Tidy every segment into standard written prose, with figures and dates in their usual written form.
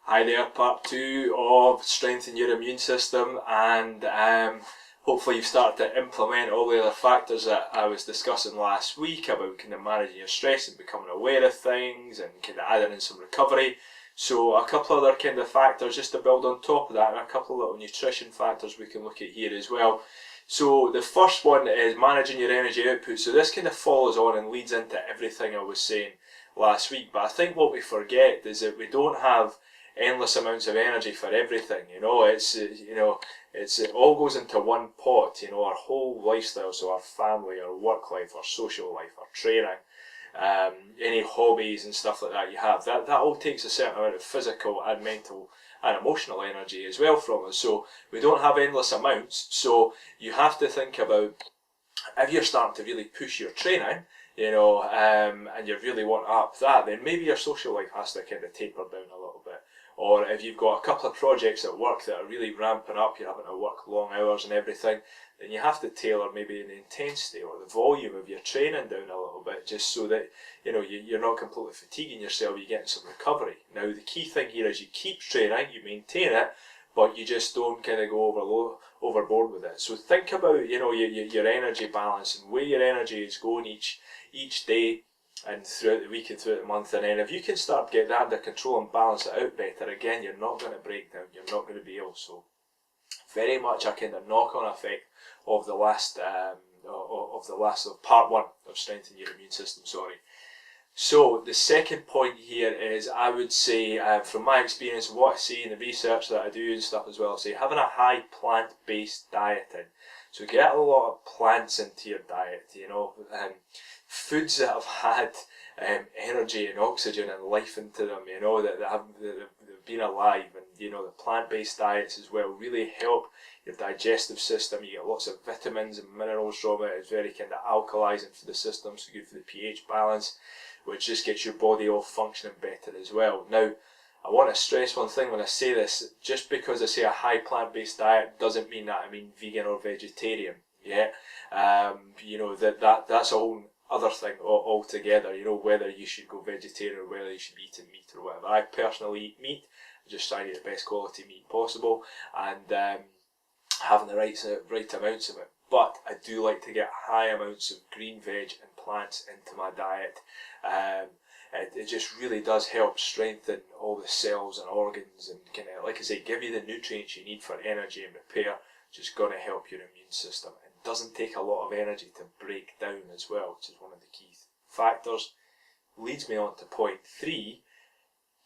Hi there, part two of Strengthen Your Immune System, and hopefully you've started to implement all the other factors that I was discussing last week about kind of managing your stress and becoming aware of things and kind of adding in some recovery. So a couple other kind of factors just to build on top of that, and a couple of little nutrition factors we can look at here as well. So the first one is managing your energy output. So this kind of follows on and leads into everything I was saying last week, but I think what we forget is that we don't have endless amounts of energy for everything. It all goes into one pot. Our whole lifestyle, so our family, our work life, our social life, our training, any hobbies and stuff like that you have, that all takes a certain amount of physical and mental and emotional energy as well from us. So we don't have endless amounts. So you have to think about, if you're starting to really push your training, and you really want to up that, then maybe your social life has to kind of taper down a little bit. Or if you've got a couple of projects at work that are really ramping up, you're having to work long hours and everything, then you have to tailor maybe the intensity or the volume of your training down a little bit, just so that you're not completely fatiguing yourself, you're getting some recovery. Now the key thing here is you keep training, you maintain it, but you just don't kind of go overboard with it. So think about your energy balance and where your energy is going each day and throughout the week and throughout the month, and then if you can start to get that under control and balance it out better, again, you're not going to break down, you're not going to be ill. So very much a kind of knock-on effect of the last of part one of Strengthen Your Immune System. So the second point here is, I would say, from my experience, what I see in the research that I do and stuff as well, say having a high plant-based dieting. So get a lot of plants into your diet, foods that have had energy and oxygen and life into them, that they've been alive, and the plant-based diets as well really help your digestive system. You get lots of vitamins and minerals from it. It's very kind of alkalizing for the system, so good for the pH balance, which just gets your body all functioning better as well. Now, I want to stress one thing when I say this: just because I say a high plant-based diet doesn't mean that I mean vegan or vegetarian. That's a whole other thing altogether. Whether you should go vegetarian or whether you should be eating meat or whatever. I personally eat meat. I just try to get the best quality meat possible, and having the right amounts of it. But I do like to get high amounts of green veg and plants into my diet. It just really does help strengthen all the cells and organs, and kind of, like I say, give you the nutrients you need for energy and repair. Just going to help your immune system. It doesn't take a lot of energy to break down as well, which is one of the key factors. Leads me on to point three: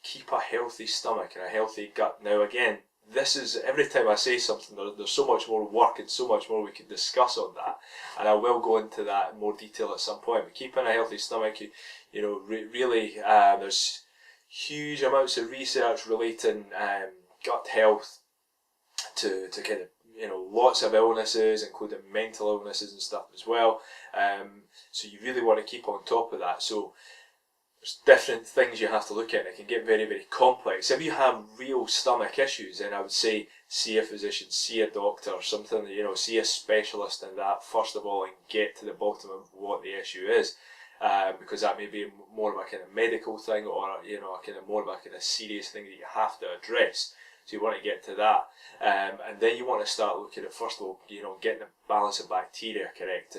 keep a healthy stomach and a healthy gut. Now again, this is, every time I say something, there's so much more work and so much more we can discuss on that, and I will go into that in more detail at some point. But keeping a healthy stomach, really, there's huge amounts of research relating gut health to kind of lots of illnesses, including mental illnesses and stuff as well. So you really want to keep on top of that. So there's different things you have to look at, and it can get very, very complex. If you have real stomach issues, then I would say see a physician, see a doctor, or something, see a specialist in that first of all, and get to the bottom of what the issue is. Because that may be more of a kind of medical thing, or a kind of more of a kind of serious thing that you have to address. So you want to get to that, and then you want to start looking at, first of all, getting the balance of bacteria correct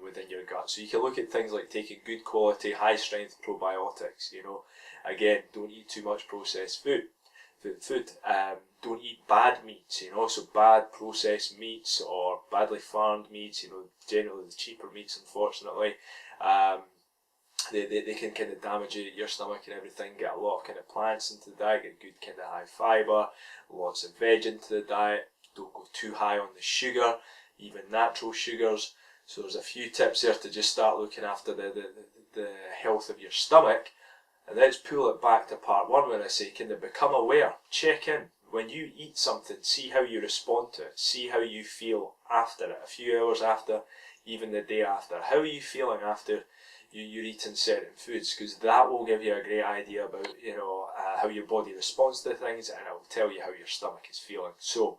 within your gut. So you can look at things like taking good quality, high strength probiotics. Again, don't eat too much processed food. Don't eat bad meats. So bad processed meats or badly farmed meats. Generally the cheaper meats, unfortunately. They can kind of damage your stomach and everything. Get a lot of kind of plants into the diet, get good kind of high fibre, lots of veg into the diet. Don't go too high on the sugar, even natural sugars. So there's a few tips there to just start looking after the health of your stomach. And let's pull it back to part one when I say kind of become aware, check in. When you eat something, see how you respond to it, see how you feel after it, a few hours after, even the day after. How are you feeling after you're eating certain foods? Because that will give you a great idea about how your body responds to things, and it will tell you how your stomach is feeling. So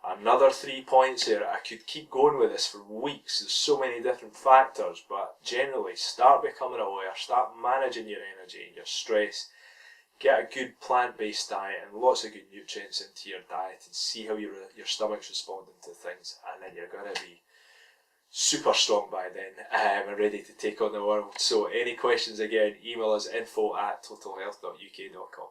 another 3 points here. I could keep going with this for weeks. There's so many different factors, but generally start becoming aware, start managing your energy and your stress. get a good plant-based diet and lots of good nutrients into your diet, and see how your stomach's responding to things, and then you're going to be super strong by then, and ready to take on the world. So any questions, again, email us info@totalhealth.uk.com.